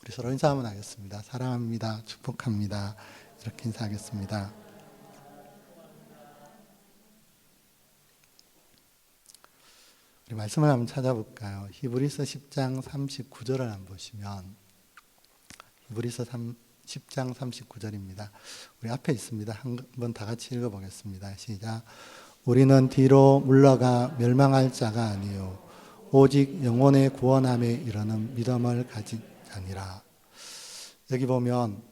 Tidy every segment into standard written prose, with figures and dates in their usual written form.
우리 서로 인사 한번 하겠습니다. 사랑합니다. 축복합니다. 이렇게 인사하겠습니다. 우리 말씀을 한번 찾아볼까요? 히브리서 10장 39절을 한번 보시면 히브리서 10장 39절입니다. 우리 앞에 있습니다. 한번 다 같이 읽어보겠습니다. 시작. 우리는 뒤로 물러가 멸망할 자가 아니요 오직 영혼의 구원함에 이르는 믿음을 가진 자니라. 여기 보면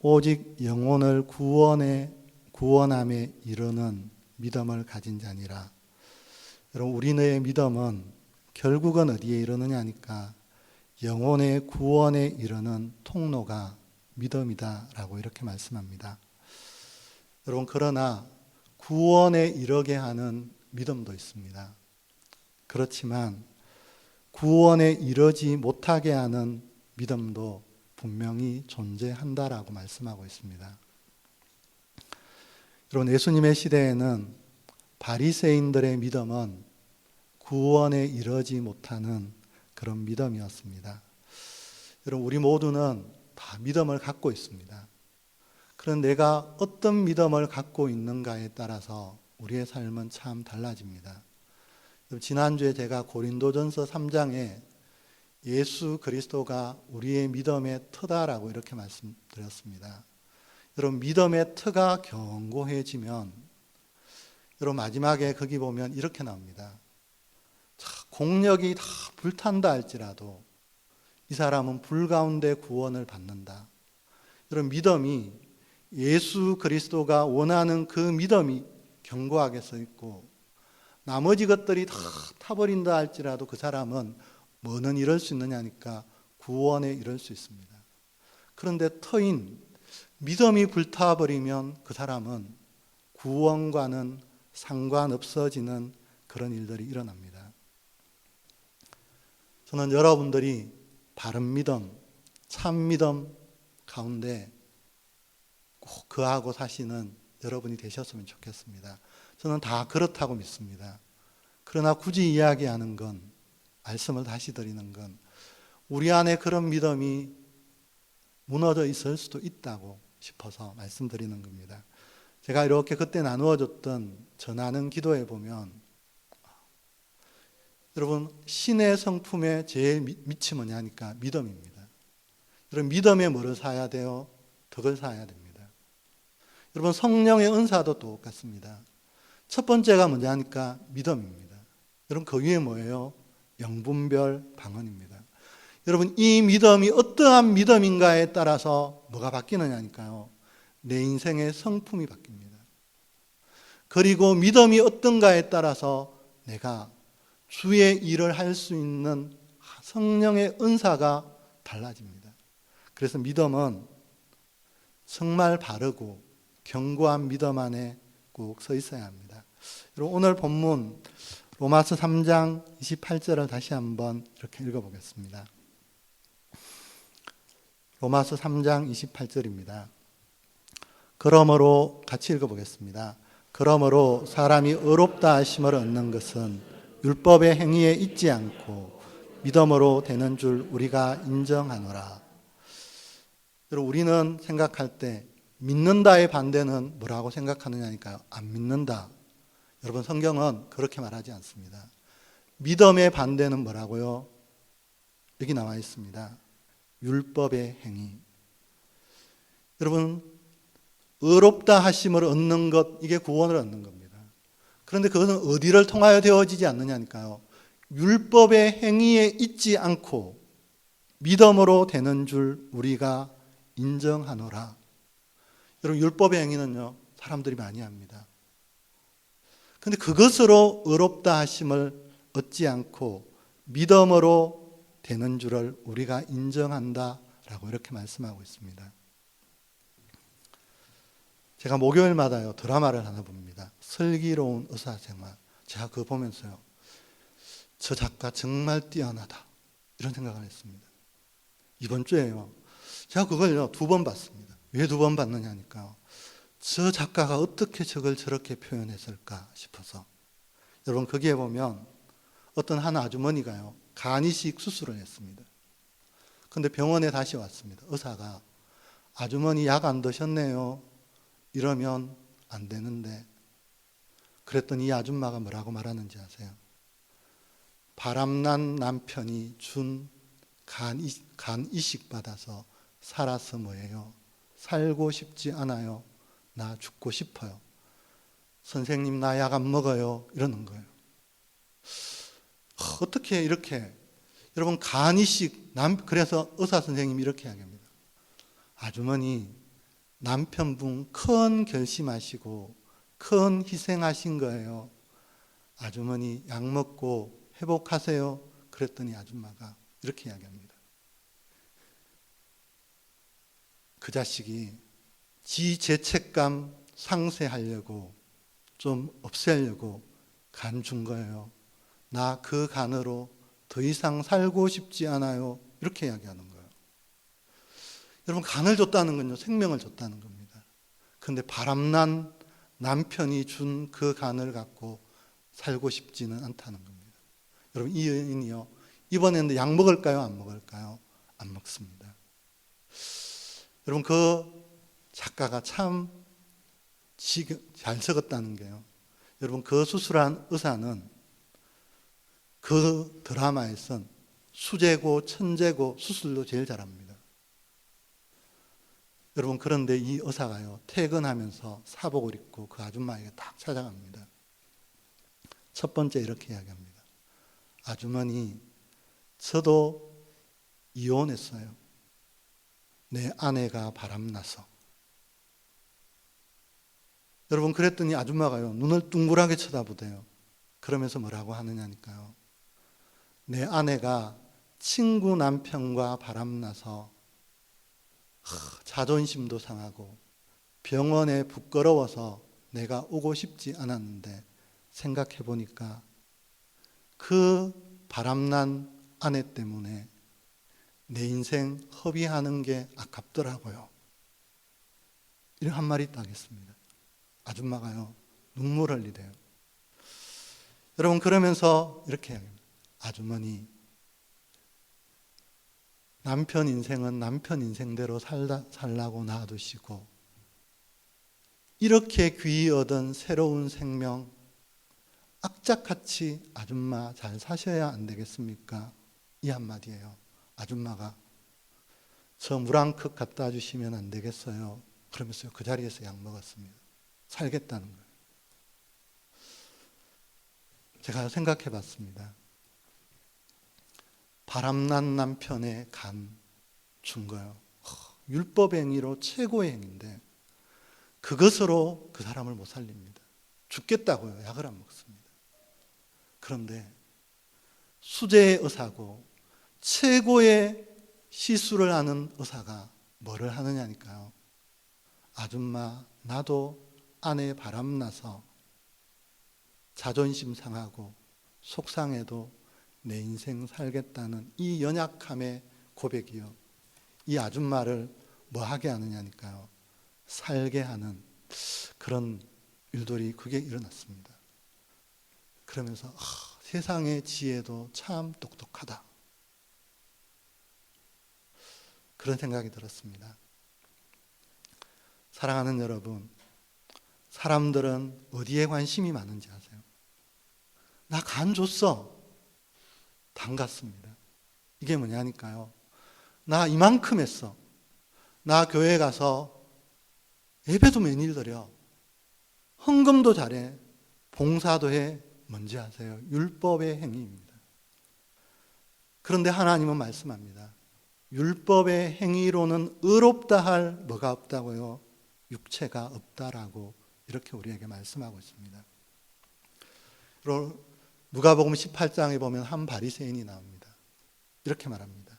오직 영혼을 구원함에 이르는 믿음을 가진 자니라. 여러분, 우리의 믿음은 결국은 어디에 이르느냐 하니까 영혼의 구원에 이르는 통로가 믿음이다라고 이렇게 말씀합니다. 여러분, 그러나 구원에 이르게 하는 믿음도 있습니다. 그렇지만 구원에 이르지 못하게 하는 믿음도 분명히 존재한다라고 말씀하고 있습니다. 여러분, 예수님의 시대에는 바리새인들의 믿음은 구원에 이르지 못하는 그런 믿음이었습니다. 여러분, 우리 모두는 다 믿음을 갖고 있습니다. 그런데 내가 어떤 믿음을 갖고 있는가에 따라서 우리의 삶은 참 달라집니다. 지난주에 제가 고린도전서 3장에 예수 그리스도가 우리의 믿음의 터다라고 이렇게 말씀드렸습니다. 여러분, 믿음의 터가 견고해지면 여러분 마지막에 거기 보면 이렇게 나옵니다. 공력이 다 불탄다 할지라도 이 사람은 불 가운데 구원을 받는다. 여러분, 믿음이 예수 그리스도가 원하는 그 믿음이 견고하게 서 있고 나머지 것들이 다 타버린다 할지라도 그 사람은 뭐는 이룰 수 있느냐 하니까 구원에 이룰 수 있습니다. 그런데 터인 믿음이 불타버리면 그 사람은 구원과는 상관없어지는 그런 일들이 일어납니다. 저는 여러분들이 바른 믿음, 참 믿음 가운데 꼭 거하고 사시는 여러분이 되셨으면 좋겠습니다. 저는 다 그렇다고 믿습니다. 그러나 굳이 이야기하는 건, 말씀을 다시 드리는 건 우리 안에 그런 믿음이 무너져 있을 수도 있다고 싶어서 말씀드리는 겁니다. 제가 이렇게 그때 나누어줬던 전하는 기도에 보면 여러분, 신의 성품의 제일 밑이 뭐냐 하니까 믿음입니다. 여러분, 믿음에 뭐를 사야 돼요? 덕을 사야 됩니다. 여러분, 성령의 은사도 똑같습니다. 첫 번째가 뭐냐 하니까 믿음입니다. 여러분, 그 위에 뭐예요? 영분별 방언입니다. 여러분, 이 믿음이 어떠한 믿음인가에 따라서 뭐가 바뀌느냐니까요. 내 인생의 성품이 바뀝니다. 그리고 믿음이 어떤가에 따라서 내가 주의 일을 할 수 있는 성령의 은사가 달라집니다. 그래서 믿음은 정말 바르고 견고한 믿음 안에 꼭 서 있어야 합니다. 여러분, 오늘 본문 로마서 3장 28절을 다시 한번 이렇게 읽어보겠습니다. 로마서 3장 28절입니다. 그러므로 같이 읽어보겠습니다. 그러므로 사람이 의롭다 하심을 얻는 것은 율법의 행위에 있지 않고 믿음으로 되는 줄 우리가 인정하노라. 여러분, 우리는 생각할 때 믿는다의 반대는 뭐라고 생각하느냐니까요. 안 믿는다. 여러분, 성경은 그렇게 말하지 않습니다. 믿음의 반대는 뭐라고요? 여기 나와 있습니다. 율법의 행위. 여러분, 의롭다 하심을 얻는 것, 이게 구원을 얻는 겁니다. 그런데 그것은 어디를 통하여 되어지지 않느냐니까요. 율법의 행위에 있지 않고 믿음으로 되는 줄 우리가 인정하노라. 여러분, 율법의 행위는요, 사람들이 많이 합니다. 그런데 그것으로 의롭다 하심을 얻지 않고 믿음으로 되는 줄을 우리가 인정한다라고 이렇게 말씀하고 있습니다. 제가 목요일마다요 드라마를 하나 봅니다. 슬기로운 의사생활. 제가 그거 보면서요, 저 작가 정말 뛰어나다 이런 생각을 했습니다. 이번 주에요, 제가 그걸요 2번 봤습니다. 왜 2번 봤느냐 하니까 저 작가가 어떻게 저걸 저렇게 표현했을까 싶어서. 여러분, 거기에 보면 어떤 한 아주머니가요 간 이식 수술을 했습니다. 근데 병원에 다시 왔습니다. 의사가 아주머니 약 안 드셨네요. 이러면 안 되는데. 그랬더니 이 아줌마가 뭐라고 말하는지 아세요? 바람난 남편이 준 간 이식 받아서 살아서 뭐예요? 살고 싶지 않아요. 나 죽고 싶어요. 선생님 나 약 안 먹어요. 이러는 거예요. 어떻게 이렇게 여러분 간 이식 그래서 의사 선생님이 이렇게 이야기합니다. 아주머니 남편분 큰 결심하시고 큰 희생하신 거예요. 아주머니 약 먹고 회복하세요. 그랬더니 아줌마가 이렇게 이야기합니다. 그 자식이 지 죄책감 상쇄하려고 좀 없애려고 간 준 거예요. 나 그 간으로 더 이상 살고 싶지 않아요. 이렇게 이야기하는 거예요. 여러분 간을 줬다는 건요. 생명을 줬다는 겁니다. 그런데 바람난 남편이 준 그 간을 갖고 살고 싶지는 않다는 겁니다. 여러분 이 여인이요. 이번에는 약 먹을까요? 안 먹을까요? 안 먹습니다. 여러분 그 작가가 참 잘 적었다는 게요. 여러분 그 수술한 의사는 그 드라마에선 수제고 천재고 수술도 제일 잘합니다. 여러분 그런데 이 의사가요. 퇴근하면서 사복을 입고 그 아줌마에게 딱 찾아갑니다. 첫 번째 이렇게 이야기합니다. 아주머니 저도 이혼했어요. 내 아내가 바람나서. 여러분 그랬더니 아줌마가요. 눈을 둥그랗게 쳐다보대요. 그러면서 뭐라고 하느냐니까요. 내 아내가 친구 남편과 바람나서 자존심도 상하고 병원에 부끄러워서 내가 오고 싶지 않았는데 생각해 보니까 그 바람난 아내 때문에 내 인생 허비하는 게 아깝더라고요. 이런 한 말이 있다겠습니다. 아줌마가요. 눈물 흘리대요. 여러분 그러면서 이렇게 이야기합니다. 아주머니 남편 인생은 남편 인생대로 살라고 놔두시고 이렇게 귀히 얻은 새로운 생명 악착같이 아줌마 잘 사셔야 안 되겠습니까? 이 한마디예요. 아줌마가 저 물 한 컵 갖다 주시면 안 되겠어요? 그러면서 그 자리에서 약 먹었습니다. 살겠다는 거예요. 제가 생각해 봤습니다. 바람난 남편의 간 준 거예요. 율법 행위로 최고의 행위인데 그것으로 그 사람을 못 살립니다. 죽겠다고요. 약을 안 먹습니다. 그런데 수제의 의사고 최고의 시술을 하는 의사가 뭐를 하느냐니까요. 아줌마 나도 아내 바람나서 자존심 상하고 속상해도 내 인생 살겠다는 이 연약함의 고백이요. 이 아줌마를 뭐 하게 하느냐니까요. 살게 하는 그런 일들이 그게 일어났습니다. 그러면서 세상의 지혜도 참 똑똑하다. 그런 생각이 들었습니다. 사랑하는 여러분, 사람들은 어디에 관심이 많은지 아세요? 나 간 줬어. 당 갔습니다. 이게 뭐냐니까요. 나 이만큼 했어. 나 교회 가서 예배도 매일 드려. 헌금도 잘해. 봉사도 해. 뭔지 아세요? 율법의 행위입니다. 그런데 하나님은 말씀합니다. 율법의 행위로는 의롭다 할 뭐가 없다고요? 육체가 없다라고 이렇게 우리에게 말씀하고 있습니다. 누가복음 18장에 보면 한 바리새인이 나옵니다. 이렇게 말합니다.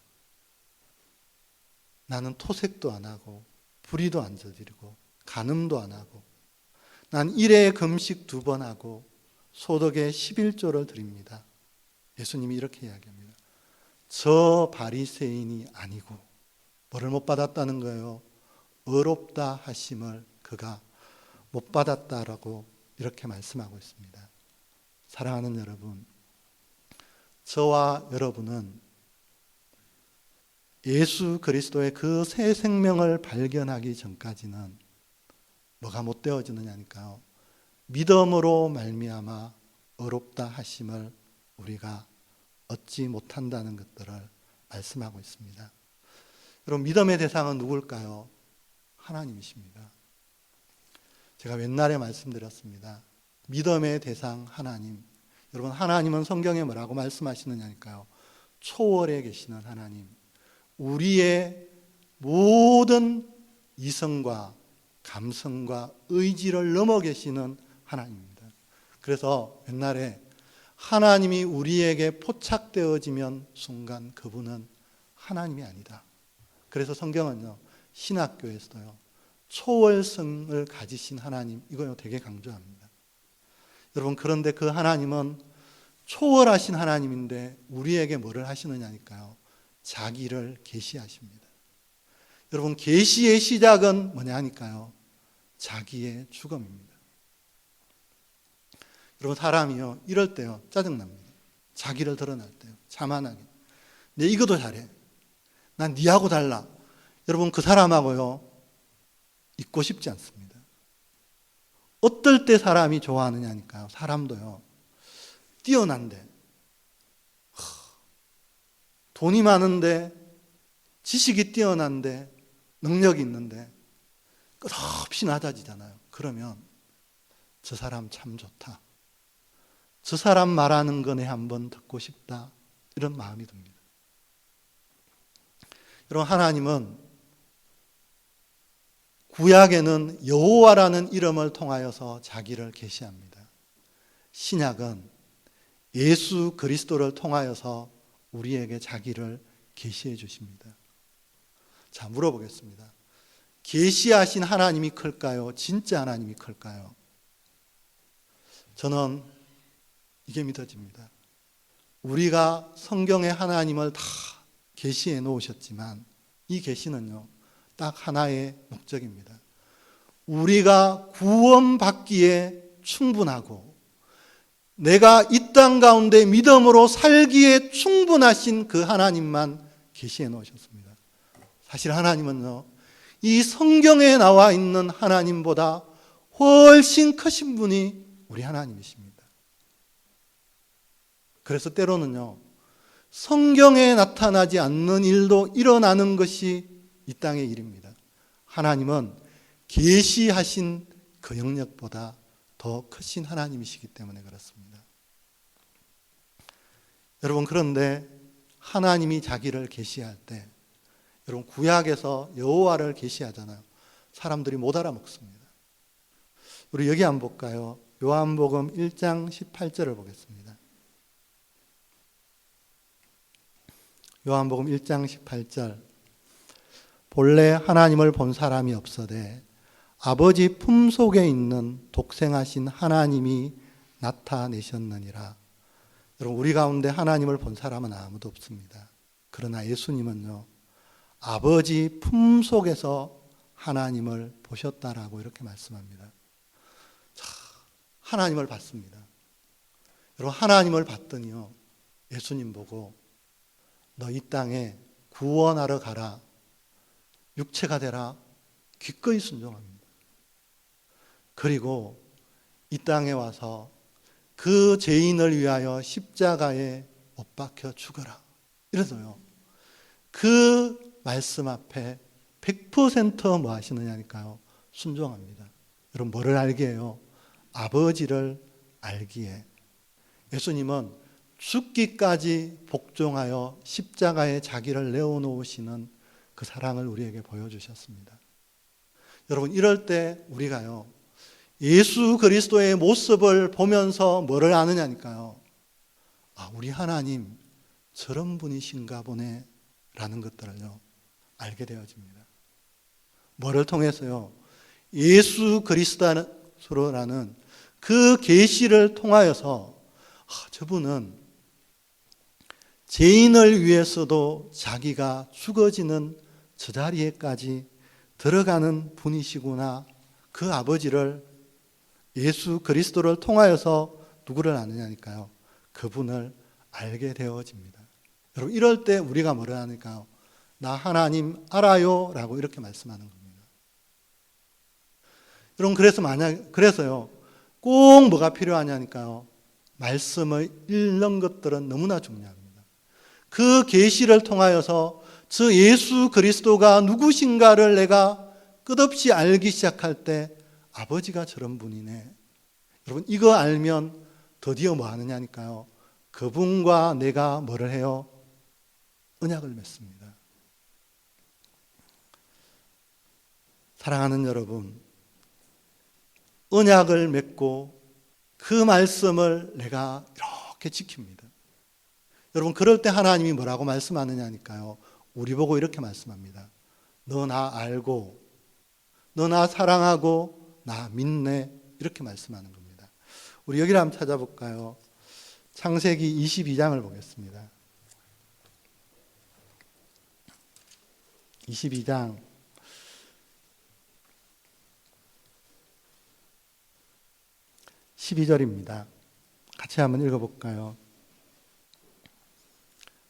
나는 토색도 안 하고 불의도 안 저지르고 간음도 안 하고 난 일회 금식 2번 하고 소득의 11조를 드립니다. 예수님이 이렇게 이야기합니다. 저 바리새인이 아니고 뭐를 못 받았다는 거예요? 의롭다 하심을 그가 못 받았다라고 이렇게 말씀하고 있습니다. 사랑하는 여러분, 저와 여러분은 예수 그리스도의 그 새 생명을 발견하기 전까지는 뭐가 못 되어지느냐니까요. 믿음으로 말미암아 의롭다 하심을 우리가 얻지 못한다는 것들을 말씀하고 있습니다. 여러분, 믿음의 대상은 누굴까요? 하나님이십니다. 제가 옛날에 말씀드렸습니다. 믿음의 대상 하나님. 여러분, 하나님은 성경에 뭐라고 말씀하시느냐니까요. 초월에 계시는 하나님. 우리의 모든 이성과 감성과 의지를 넘어 계시는 하나님입니다. 그래서 옛날에 하나님이 우리에게 포착되어지면 순간 그분은 하나님이 아니다. 그래서 성경은요, 신학교에서도요, 초월성을 가지신 하나님, 이거 되게 강조합니다. 여러분, 그런데 그 하나님은 초월하신 하나님인데 우리에게 뭐를 하시느냐니까요. 자기를 계시하십니다. 여러분, 계시의 시작은 뭐냐니까요. 자기의 죽음입니다. 여러분, 사람이요, 이럴 때요, 짜증납니다. 자기를 드러날 때요, 자만하게. 내 이거도 잘해. 난 니하고 달라. 여러분, 그 사람하고요, 있고 싶지 않습니다. 어떨 때 사람이 좋아하느냐니까요. 사람도요, 뛰어난데, 돈이 많은데, 지식이 뛰어난데, 능력이 있는데, 끝없이 낮아지잖아요. 그러면 저 사람 참 좋다. 저 사람 말하는 거네 한번 듣고 싶다. 이런 마음이 듭니다. 여러분, 하나님은 구약에는 여호와라는 이름을 통하여서 자기를 계시합니다. 신약은 예수 그리스도를 통하여서 우리에게 자기를 계시해 주십니다. 자, 물어보겠습니다. 계시하신 하나님이 클까요? 진짜 하나님이 클까요? 저는 이게 믿어집니다. 우리가 성경의 하나님을 다 계시해 놓으셨지만 이 계시는요, 딱 하나의 목적입니다. 우리가 구원받기에 충분하고 내가 이 땅 가운데 믿음으로 살기에 충분하신 그 하나님만 계시해 놓으셨습니다. 사실 하나님은요, 이 성경에 나와 있는 하나님보다 훨씬 크신 분이 우리 하나님이십니다. 그래서 때로는요, 성경에 나타나지 않는 일도 일어나는 것이 이 땅의 일입니다. 하나님은 계시하신 그 영역보다 더 크신 하나님이시기 때문에 그렇습니다. 여러분, 그런데 하나님이 자기를 계시할 때, 여러분, 구약에서 여호와를 계시하잖아요. 사람들이 못 알아먹습니다. 우리 여기 한번 볼까요? 요한복음 1장 18절을 보겠습니다. 요한복음 1장 18절. 본래 하나님을 본 사람이 없어되 아버지 품속에 있는 독생하신 하나님이 나타내셨느니라. 여러분, 우리 가운데 하나님을 본 사람은 아무도 없습니다. 그러나 예수님은요, 아버지 품속에서 하나님을 보셨다라고 이렇게 말씀합니다. 자, 하나님을 봤습니다. 여러분, 하나님을 봤더니요, 예수님 보고 너 이 땅에 구원하러 가라, 육체가 되라, 기꺼이 순종합니다. 그리고 이 땅에 와서 그 죄인을 위하여 십자가에 못 박혀 죽어라. 이래서요, 그 말씀 앞에 100% 뭐 하시느냐니까요, 순종합니다. 여러분, 뭐를 알게 해요? 아버지를 알기에. 예수님은 죽기까지 복종하여 십자가에 자기를 내어놓으시는 그 사랑을 우리에게 보여주셨습니다. 여러분, 이럴 때 우리가요, 예수 그리스도의 모습을 보면서 뭐를 아느냐니까요. 아, 우리 하나님 저런 분이신가 보네 라는 것들을요, 알게 되어집니다. 뭐를 통해서요? 예수 그리스도라는 그 계시를 통하여서 저분은 죄인을 위해서도 자기가 죽어지는 저 자리에까지 들어가는 분이시구나. 그 아버지를, 예수 그리스도를 통하여서 누구를 아느냐니까요, 그분을 알게 되어집니다. 여러분, 이럴 때 우리가 뭐를 하니까요, 나 하나님 알아요 라고 이렇게 말씀하는 겁니다. 여러분 그래서요 꼭 뭐가 필요하냐니까요. 말씀을 읽는 것들은 너무나 중요합니다. 그 계시를 통하여서 저 예수 그리스도가 누구신가를 내가 끝없이 알기 시작할 때 아버지가 저런 분이네. 여러분 이거 알면 드디어 뭐 하느냐니까요. 그분과 내가 뭐를 해요? 언약을 맺습니다. 사랑하는 여러분, 언약을 맺고 그 말씀을 내가 이렇게 지킵니다. 여러분 그럴 때 하나님이 뭐라고 말씀하느냐니까요. 우리 보고 이렇게 말씀합니다. 너 나 알고 너 나 사랑하고 나 믿네 이렇게 말씀하는 겁니다. 우리 여기를 한번 찾아볼까요? 창세기 22장을 보겠습니다. 22장 12절입니다. 같이 한번 읽어볼까요?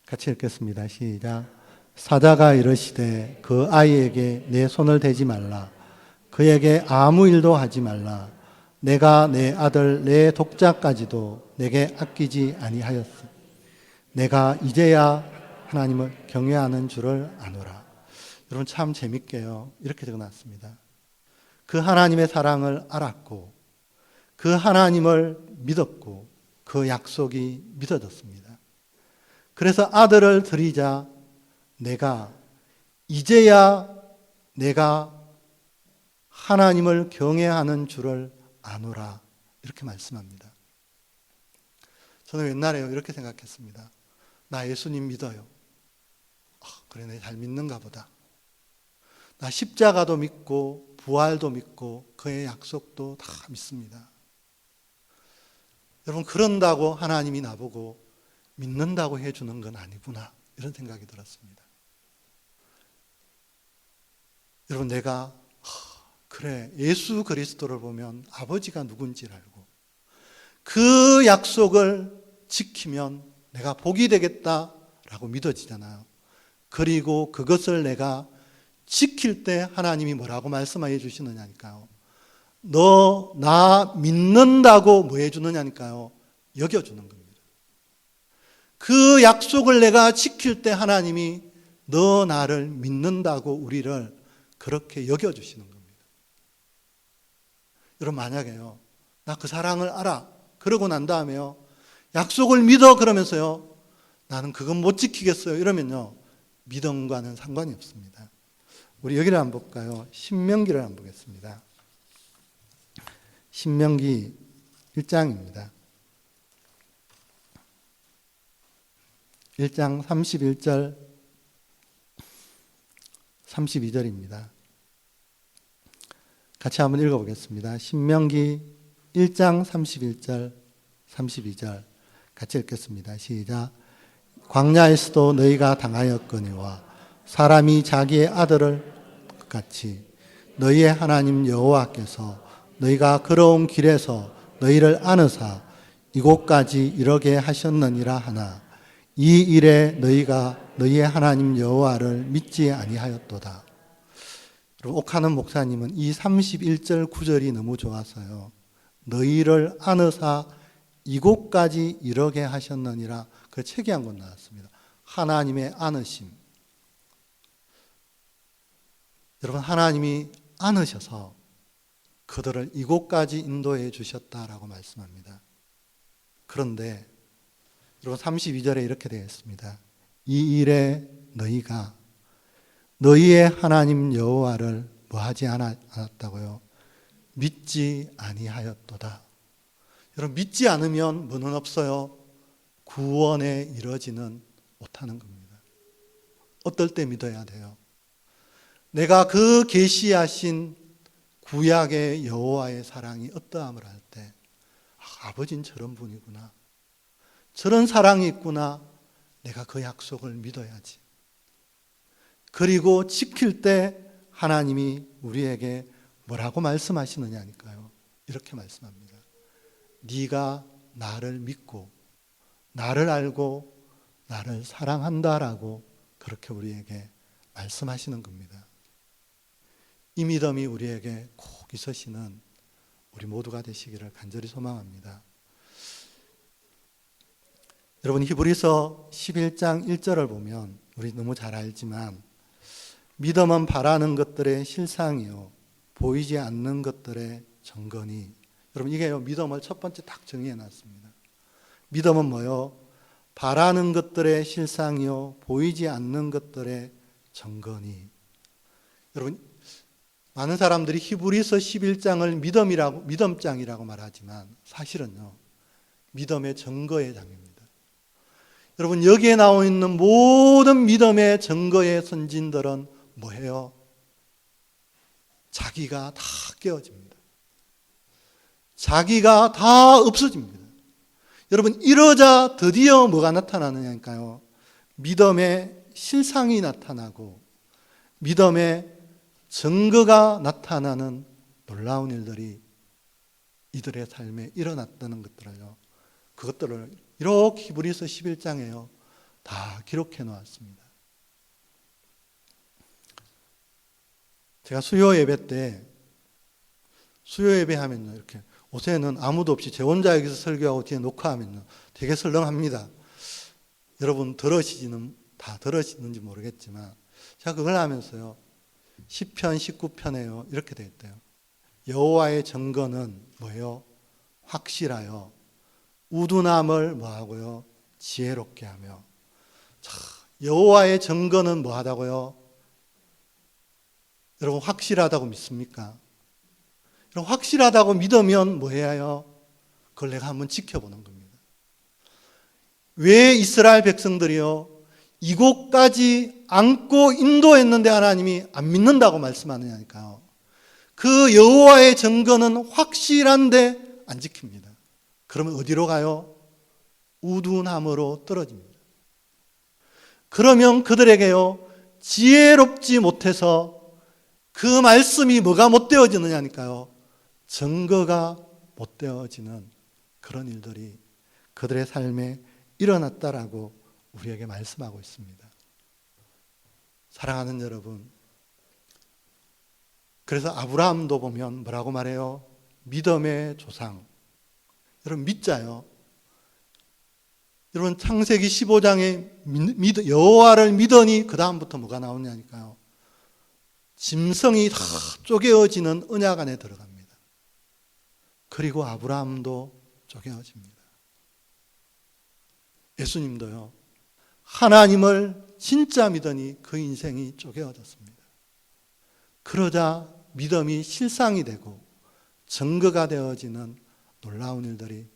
같이 읽겠습니다. 시작. 사자가 이르시되 그 아이에게 내 손을 대지 말라. 그에게 아무 일도 하지 말라. 내가 내 아들 내 독자까지도 내게 아끼지 아니하였으니 내가 이제야 하나님을 경외하는 줄을 아노라. 여러분 참 재밌게요. 이렇게 적어놨습니다. 그 하나님의 사랑을 알았고 그 하나님을 믿었고 그 약속이 믿어졌습니다. 그래서 아들을 드리자 이제야 내가 하나님을 경외하는 줄을 아노라 이렇게 말씀합니다. 저는 옛날에 이렇게 생각했습니다. 나 예수님 믿어요. 그래 내가 잘 믿는가 보다. 나 십자가도 믿고 부활도 믿고 그의 약속도 다 믿습니다. 여러분 그런다고 하나님이 나보고 믿는다고 해주는 건 아니구나 이런 생각이 들었습니다. 여러분 내가 그래 예수 그리스도를 보면 아버지가 누군지를 알고 그 약속을 지키면 내가 복이 되겠다라고 믿어지잖아요. 그리고 그것을 내가 지킬 때 하나님이 뭐라고 말씀해 주시느냐니까요. 너 나 믿는다고 뭐 해주느냐니까요. 여겨주는 겁니다. 그 약속을 내가 지킬 때 하나님이 너 나를 믿는다고 우리를 그렇게 여겨주시는 겁니다. 여러분 만약에요. 나 그 사랑을 알아. 그러고 난 다음에요. 약속을 믿어 그러면서요. 나는 그건 못 지키겠어요. 이러면요. 믿음과는 상관이 없습니다. 우리 여기를 한번 볼까요? 신명기를 한번 보겠습니다. 신명기 1장입니다. 1장 31절 32절입니다. 같이 한번 읽어보겠습니다. 신명기 1장 31절 32절 같이 읽겠습니다. 시작. 광야에서도 너희가 당하였거니와 사람이 자기의 아들을 같이 너희의 하나님 여호와께서 너희가 걸어온 길에서 너희를 안으사 이곳까지 이르게 하셨느니라 하나 이 일에 너희가 너희의 하나님 여호와를 믿지 아니하였도다. 옥하는 목사님은 이 31절 9절이 너무 좋아서요. 너희를 안으사 이곳까지 이르게 하셨느니라 그 책이 한 권 나왔습니다. 하나님의 안으심. 여러분 하나님이 안으셔서 그들을 이곳까지 인도해 주셨다라고 말씀합니다. 그런데 여러분 32절에 이렇게 되어 있습니다. 이 일에 너희가 너희의 하나님 여호와를 뭐하지 않았다고요? 믿지 아니하였도다. 여러분 믿지 않으면 뭐는 없어요? 구원에 이르지는 못하는 겁니다. 어떨 때 믿어야 돼요? 내가 그 계시하신 구약의 여호와의 사랑이 어떠함을 할 때 아버지는 저런 분이구나. 저런 사랑이 있구나. 내가 그 약속을 믿어야지. 그리고 지킬 때 하나님이 우리에게 뭐라고 말씀하시느냐니까요. 이렇게 말씀합니다. 네가 나를 믿고 나를 알고 나를 사랑한다라고 그렇게 우리에게 말씀하시는 겁니다. 이 믿음이 우리에게 꼭 있으시는 우리 모두가 되시기를 간절히 소망합니다. 여러분, 히브리서 11장 1절을 보면 우리 너무 잘 알지만 믿음은 바라는 것들의 실상이요 보이지 않는 것들의 증거니. 여러분, 이게 믿음을 첫 번째 딱 정의해 놨습니다. 믿음은 뭐요? 바라는 것들의 실상이요 보이지 않는 것들의 증거니. 여러분, 많은 사람들이 히브리서 11장을 믿음장이라고 말하지만 사실은요, 믿음의 증거의 장입니다. 여러분, 여기에 나와 있는 모든 믿음의 증거의 선진들은 뭐예요? 자기가 다 깨어집니다. 자기가 다 없어집니다. 여러분, 이러자 드디어 뭐가 나타나느냐니까요. 믿음의 실상이 나타나고 믿음의 증거가 나타나는 놀라운 일들이 이들의 삶에 일어났다는 것들을요. 그것들을 이렇게 히브리서 11장에요. 다 기록해 놓았습니다. 제가 수요 예배 때 수요 예배 하면요. 이렇게 요새는 아무도 없이 제 혼자 여기서 설교하고 뒤에 녹화하면요. 되게 설렁합니다. 여러분 다 들으시는지 모르겠지만 제가 그걸 하면서요. 시편 19편에요. 이렇게 되어 있대요. 여호와의 증거는 뭐예요? 확실하여 우둔함을 뭐하고요? 지혜롭게 하며. 자, 여호와의 증거는 뭐하다고요? 여러분, 확실하다고 믿습니까? 여러분, 확실하다고 믿으면 뭐 해야 해요? 그걸 내가 한번 지켜보는 겁니다. 왜 이스라엘 백성들이요 이곳까지 안고 인도했는데 하나님이 안 믿는다고 말씀하느냐니까요. 그 여호와의 증거는 확실한데 안 지킵니다. 그러면 어디로 가요? 우둔함으로 떨어집니다. 그러면 그들에게요 지혜롭지 못해서 그 말씀이 뭐가 못 되어지느냐니까요. 증거가 못 되어지는 그런 일들이 그들의 삶에 일어났다라고 우리에게 말씀하고 있습니다. 사랑하는 여러분, 그래서 아브라함도 보면 뭐라고 말해요? 믿음의 조상. 여러분, 믿자요. 여러분, 창세기 15장에 여호와를 믿으니 그 다음부터 뭐가 나오냐니까요. 짐승이 다 쪼개어지는 언약 안에 들어갑니다. 그리고 아브라함도 쪼개어집니다. 예수님도요. 하나님을 진짜 믿으니 그 인생이 쪼개어졌습니다. 그러자 믿음이 실상이 되고 증거가 되어지는 놀라운 일들이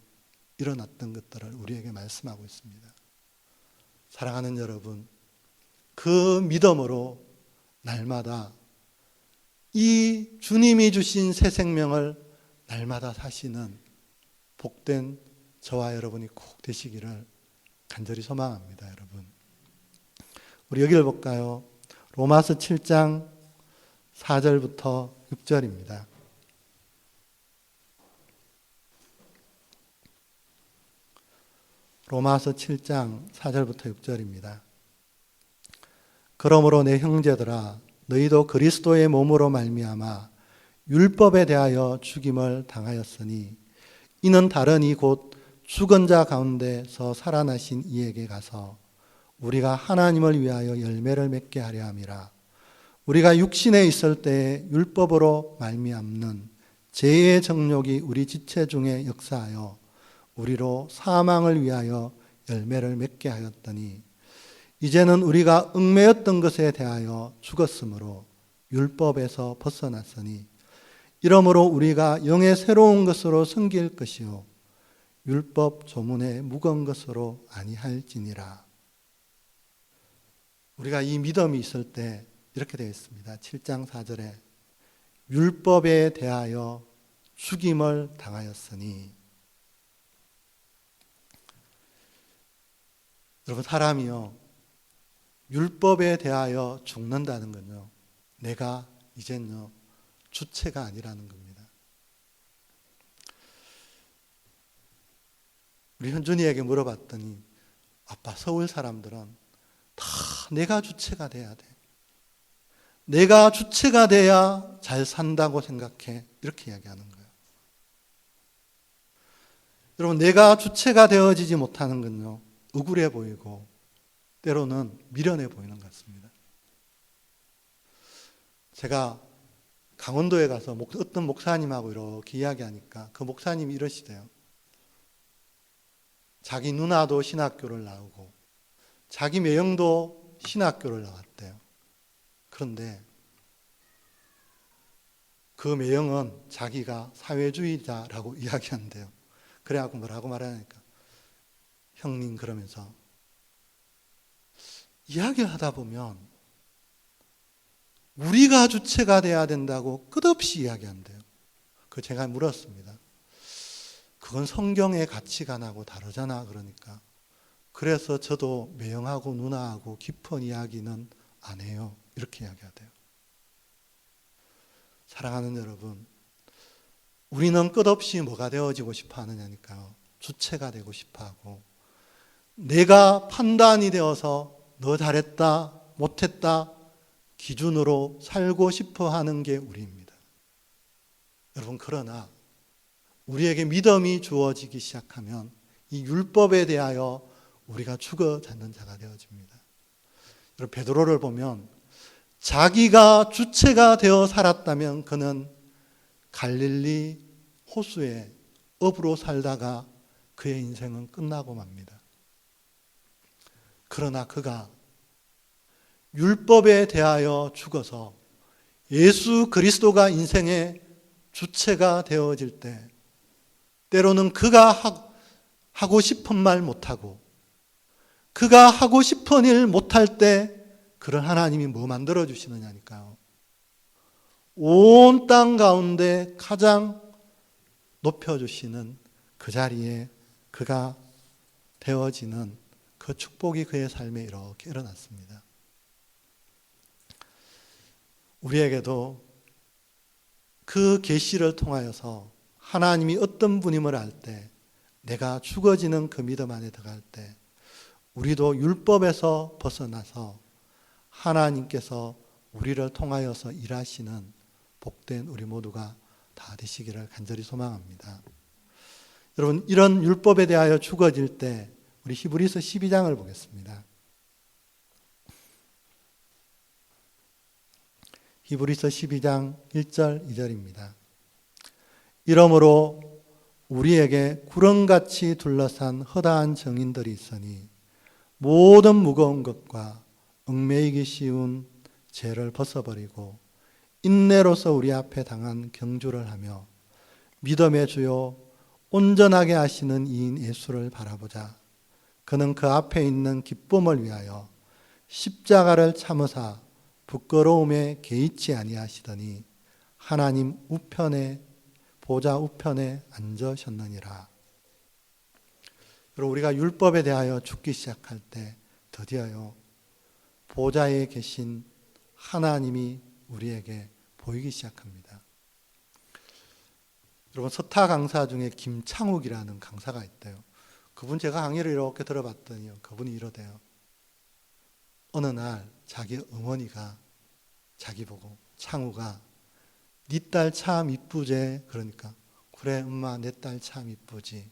일어났던 것들을 우리에게 말씀하고 있습니다. 사랑하는 여러분, 그 믿음으로 날마다 이 주님이 주신 새 생명을 날마다 사시는 복된 저와 여러분이 꼭 되시기를 간절히 소망합니다. 여러분, 우리 여기를 볼까요? 로마서 7장 4절부터 6절입니다. 로마서 7장 4절부터 6절입니다. 그러므로 내 형제들아 너희도 그리스도의 몸으로 말미암아 율법에 대하여 죽임을 당하였으니 이는 다른 곧 죽은 자 가운데서 살아나신 이에게 가서 우리가 하나님을 위하여 열매를 맺게 하려 함이라. 우리가 육신에 있을 때에 율법으로 말미암는 죄의 정욕이 우리 지체 중에 역사하여 우리로 사망을 위하여 열매를 맺게 하였더니 이제는 우리가 얽매였던 것에 대하여 죽었으므로 율법에서 벗어났으니 이러므로 우리가 영의 새로운 것으로 섬길 것이요 율법 조문의 묵은 것으로 아니할지니라. 우리가 이 믿음이 있을 때 이렇게 되어 있습니다. 7장 4절에 율법에 대하여 죽임을 당하였으니. 여러분, 사람이요 율법에 대하여 죽는다는 건요 내가 이젠요 주체가 아니라는 겁니다. 우리 현준이에게 물어봤더니 아빠, 서울 사람들은 다 내가 주체가 돼야 돼. 내가 주체가 돼야 잘 산다고 생각해. 이렇게 이야기하는 거예요. 여러분, 내가 주체가 되어지지 못하는 건요, 억울해 보이고 때로는 미련해 보이는 것 같습니다. 제가 강원도에 가서 어떤 목사님하고 이렇게 이야기하니까 그 목사님이 이러시대요. 자기 누나도 신학교를 나오고 자기 매형도 신학교를 나왔대요. 그런데 그 매형은 자기가 사회주의자라고 이야기한대요. 그래갖고 뭐라고 말하니까, 형님, 그러면서 이야기를 하다 보면 우리가 주체가 돼야 된다고 끝없이 이야기한대요. 그 제가 물었습니다. 그건 성경의 가치관하고 다르잖아. 그러니까 그래서 저도 매형하고 누나하고 깊은 이야기는 안 해요. 이렇게 이야기하대요. 사랑하는 여러분, 우리는 끝없이 뭐가 되어지고 싶어 하느냐니까요. 주체가 되고 싶어 하고, 내가 판단이 되어서 너 잘했다, 못했다 기준으로 살고 싶어 하는 게 우리입니다. 여러분, 그러나 우리에게 믿음이 주어지기 시작하면 이 율법에 대하여 우리가 죽어 찾는 자가 되어집니다. 여러분, 베드로를 보면 자기가 주체가 되어 살았다면 그는 갈릴리 호수에 업으로 살다가 그의 인생은 끝나고 맙니다. 그러나 그가 율법에 대하여 죽어서 예수 그리스도가 인생의 주체가 되어질 때, 때로는 그가 하고 싶은 말 못하고 그가 하고 싶은 일 못할 때 그를 하나님이 뭐 만들어 주시느냐니까요. 온 땅 가운데 가장 높여주시는 그 자리에 그가 되어지는 그 축복이 그의 삶에 이렇게 일어났습니다. 우리에게도 그 계시를 통하여서 하나님이 어떤 분임을 알 때, 내가 죽어지는 그 믿음 안에 들어갈 때 우리도 율법에서 벗어나서 하나님께서 우리를 통하여서 일하시는 복된 우리 모두가 다 되시기를 간절히 소망합니다. 여러분, 이런 율법에 대하여 죽어질 때 우리 히브리서 12장을 보겠습니다. 히브리서 12장 1절 2절입니다. 이러므로 우리에게 구렁같이 둘러싼 허다한 정인들이 있으니 모든 무거운 것과 얽매이기 쉬운 죄를 벗어버리고 인내로서 우리 앞에 당한 경주를 하며 믿음의 주요 온전하게 하시는 이인 예수를 바라보자. 그는 그 앞에 있는 기쁨을 위하여 십자가를 참으사 부끄러움에 개의치 아니하시더니 하나님 우편에, 보좌 우편에 앉으셨느니라. 여러분, 우리가 율법에 대하여 죽기 시작할 때 드디어요, 보좌에 계신 하나님이 우리에게 보이기 시작합니다. 여러분, 서타 강사 중에 김창욱이라는 강사가 있대요. 그분 제가 강의를 이렇게 들어봤더니요, 그분이 이러대요. 어느 날 자기 어머니가 자기 보고, 창우가 네 딸 참 이쁘지? 그러니까 그래 엄마, 내 딸 참 이쁘지.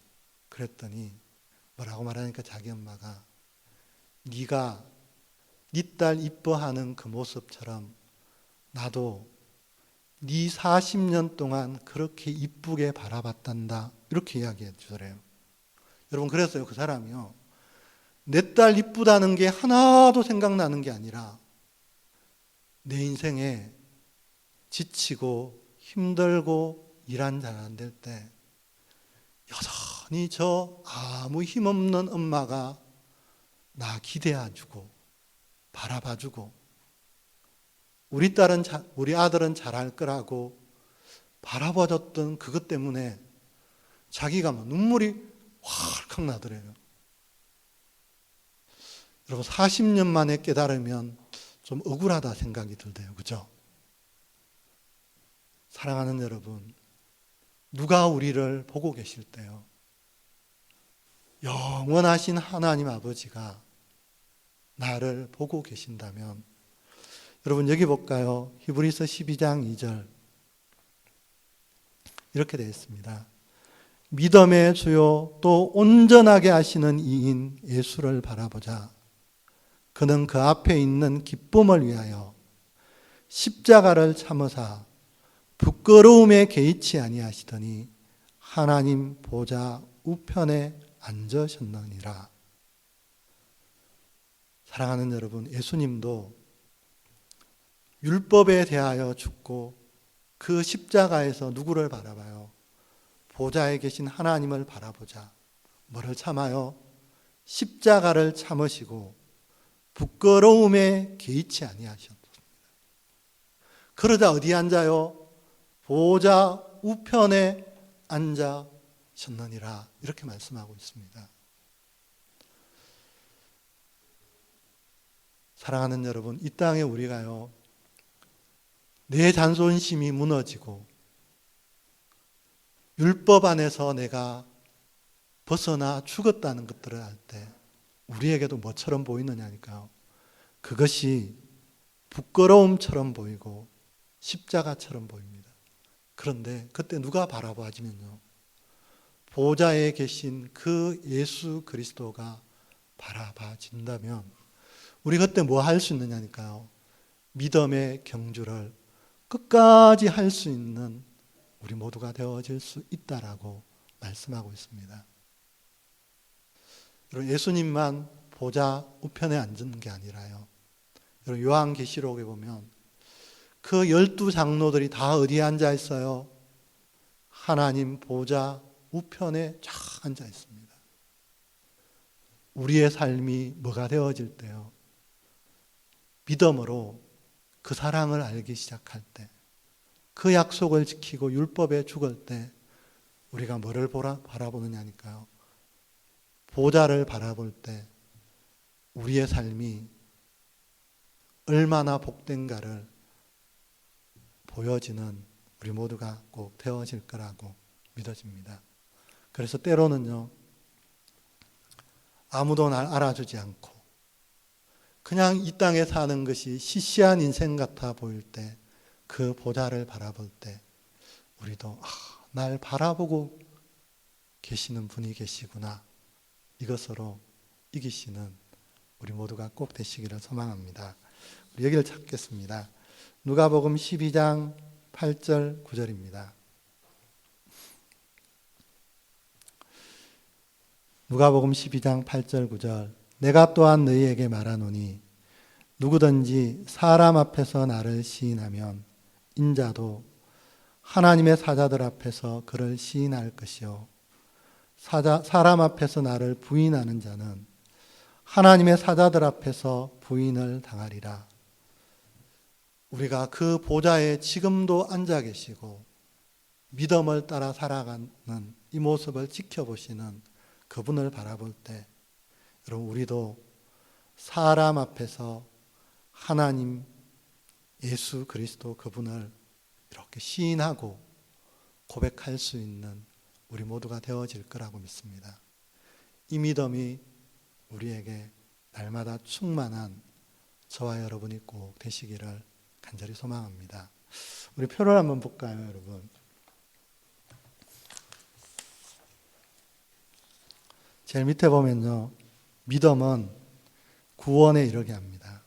그랬더니 뭐라고 말하니까 자기 엄마가, 네가 네 딸 이뻐하는 그 모습처럼 나도 네 40년 동안 그렇게 이쁘게 바라봤단다. 이렇게 이야기해 주더래요. 여러분, 그랬어요. 그 사람이요, 내 딸 이쁘다는 게 하나도 생각나는 게 아니라 내 인생에 지치고 힘들고 일 한 잘 안 될 때 여전히 저 아무 힘없는 엄마가 나 기대해주고 바라봐주고 우리 아들은 잘할 거라고 바라봐줬던 그것 때문에 자기가 막 눈물이 활컥 나더래요. 여러분, 40년 만에 깨달으면 좀 억울하다 생각이 들대요. 그죠? 사랑하는 여러분, 누가 우리를 보고 계실 때요, 영원하신 하나님 아버지가 나를 보고 계신다면, 여러분 여기 볼까요? 히브리서 12장 2절 이렇게 되어 있습니다. 믿음의 주요 또 온전하게 하시는 이인 예수를 바라보자. 그는 그 앞에 있는 기쁨을 위하여 십자가를 참으사 부끄러움에 개의치 아니하시더니 하나님 보좌 우편에 앉으셨느니라. 사랑하는 여러분, 예수님도 율법에 대하여 죽고 그 십자가에서 누구를 바라봐요? 보좌에 계신 하나님을 바라보자. 뭐를 참아요? 십자가를 참으시고 부끄러움에 개의치 아니하셨습니다. 그러자 어디 앉아요? 보좌 우편에 앉으셨느니라. 이렇게 말씀하고 있습니다. 사랑하는 여러분, 이 땅에 우리가요, 내 자존심이 무너지고 율법 안에서 내가 벗어나 죽었다는 것들을 알 때 우리에게도 뭐처럼 보이느냐니까요. 그것이 부끄러움처럼 보이고 십자가처럼 보입니다. 그런데 그때 누가 바라봐지면요, 보좌에 계신 그 예수 그리스도가 바라봐진다면 우리 그때 뭐 할 수 있느냐니까요. 믿음의 경주를 끝까지 할 수 있는 우리 모두가 되어질 수 있다라고 말씀하고 있습니다. 여러분, 예수님만 보좌 우편에 앉은 게 아니라요. 여러분, 요한계시록에 보면 그 12장로들이 다 어디에 앉아 있어요? 하나님 보좌 우편에 쫙 앉아 있습니다. 우리의 삶이 뭐가 되어질 때요? 믿음으로 그 사랑을 알기 시작할 때, 그 약속을 지키고 율법에 죽을 때 우리가 뭐를 바라보느냐니까요. 보좌를 바라볼 때 우리의 삶이 얼마나 복된가를 보여지는 우리 모두가 꼭 되어질 거라고 믿어집니다. 그래서 때로는요, 아무도 날 알아주지 않고 그냥 이 땅에 사는 것이 시시한 인생 같아 보일 때, 그 보좌를 바라볼 때 우리도 날 바라보고 계시는 분이 계시구나, 이것으로 이기시는 우리 모두가 꼭 되시기를 소망합니다. 우리 여기를 찾겠습니다. 누가복음 12장 8절 9절입니다. 누가복음 12장 8절 9절. 내가 또한 너희에게 말하노니 누구든지 사람 앞에서 나를 시인하면 인자도 하나님의 사자들 앞에서 그를 시인할 것이요 사람 앞에서 나를 부인하는 자는 하나님의 사자들 앞에서 부인을 당하리라. 우리가 그 보좌에 지금도 앉아 계시고 믿음을 따라 살아가는 이 모습을 지켜보시는 그분을 바라볼 때, 여러분, 우리도 사람 앞에서 하나님 예수 그리스도 그분을 이렇게 시인하고 고백할 수 있는 우리 모두가 되어질 거라고 믿습니다. 이 믿음이 우리에게 날마다 충만한 저와 여러분이 꼭 되시기를 간절히 소망합니다. 우리 표를 한번 볼까요, 여러분? 제일 밑에 보면요, 믿음은 구원에 이르게 합니다.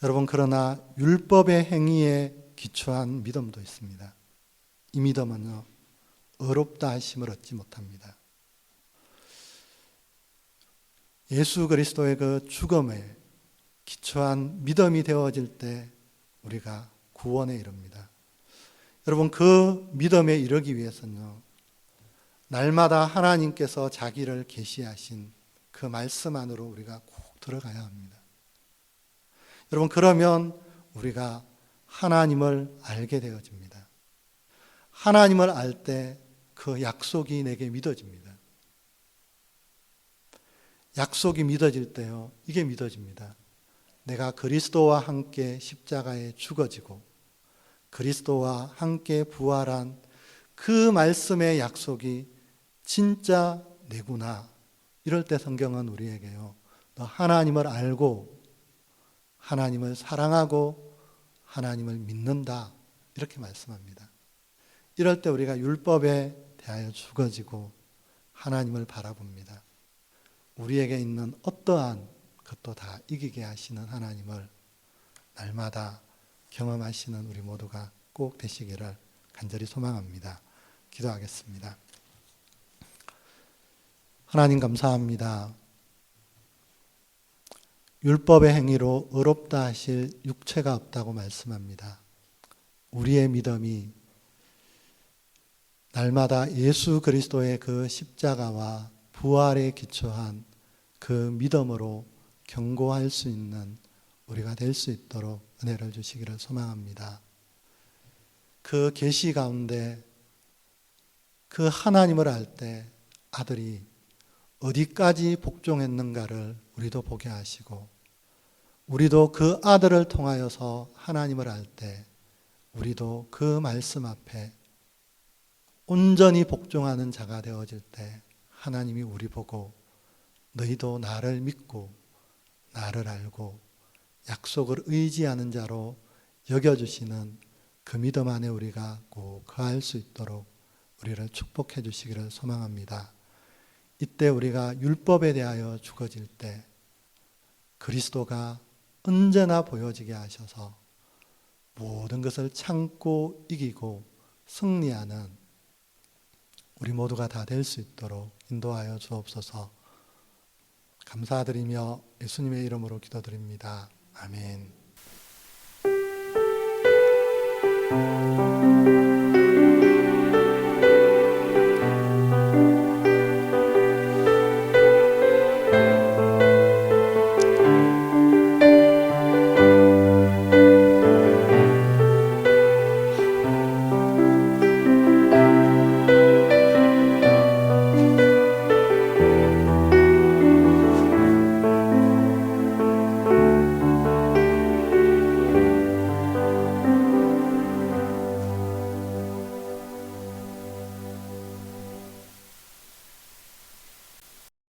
여러분, 그러나 율법의 행위에 기초한 믿음도 있습니다. 이 믿음은요, 의롭다 하심을 얻지 못합니다. 예수 그리스도의 그 죽음에 기초한 믿음이 되어질 때 우리가 구원에 이릅니다. 여러분, 그 믿음에 이르기 위해서는요, 날마다 하나님께서 자기를 계시하신 그 말씀 안으로 우리가 꼭 들어가야 합니다. 여러분, 그러면 우리가 하나님을 알게 되어집니다. 하나님을 알 때 그 약속이 내게 믿어집니다. 약속이 믿어질 때요, 이게 믿어집니다. 내가 그리스도와 함께 십자가에 죽어지고 그리스도와 함께 부활한 그 말씀의 약속이 진짜 내구나. 이럴 때 성경은 우리에게요, 너 하나님을 알고 하나님을 사랑하고 하나님을 믿는다. 이렇게 말씀합니다. 이럴 때 우리가 율법에 대하여 죽어지고 하나님을 바라봅니다. 우리에게 있는 어떠한 것도 다 이기게 하시는 하나님을 날마다 경험하시는 우리 모두가 꼭 되시기를 간절히 소망합니다. 기도하겠습니다. 하나님 감사합니다. 율법의 행위로 의롭다 하실 육체가 없다고 말씀합니다. 우리의 믿음이 날마다 예수 그리스도의 그 십자가와 부활에 기초한 그 믿음으로 경고할 수 있는 우리가 될 수 있도록 은혜를 주시기를 소망합니다. 그 계시 가운데 그 하나님을 알 때 아들이 어디까지 복종했는가를 우리도 보게 하시고 우리도 그 아들을 통하여서 하나님을 알 때 우리도 그 말씀 앞에 온전히 복종하는 자가 되어질 때 하나님이 우리 보고 너희도 나를 믿고 나를 알고 약속을 의지하는 자로 여겨주시는 그 믿음 안에 우리가 꼭 거할 수 있도록 우리를 축복해 주시기를 소망합니다. 이때 우리가 율법에 대하여 죽어질 때 그리스도가 언제나 보여지게 하셔서 모든 것을 참고 이기고 승리하는 우리 모두가 다 될 수 있도록 인도하여 주옵소서. 감사드리며 예수님의 이름으로 기도드립니다. 아멘.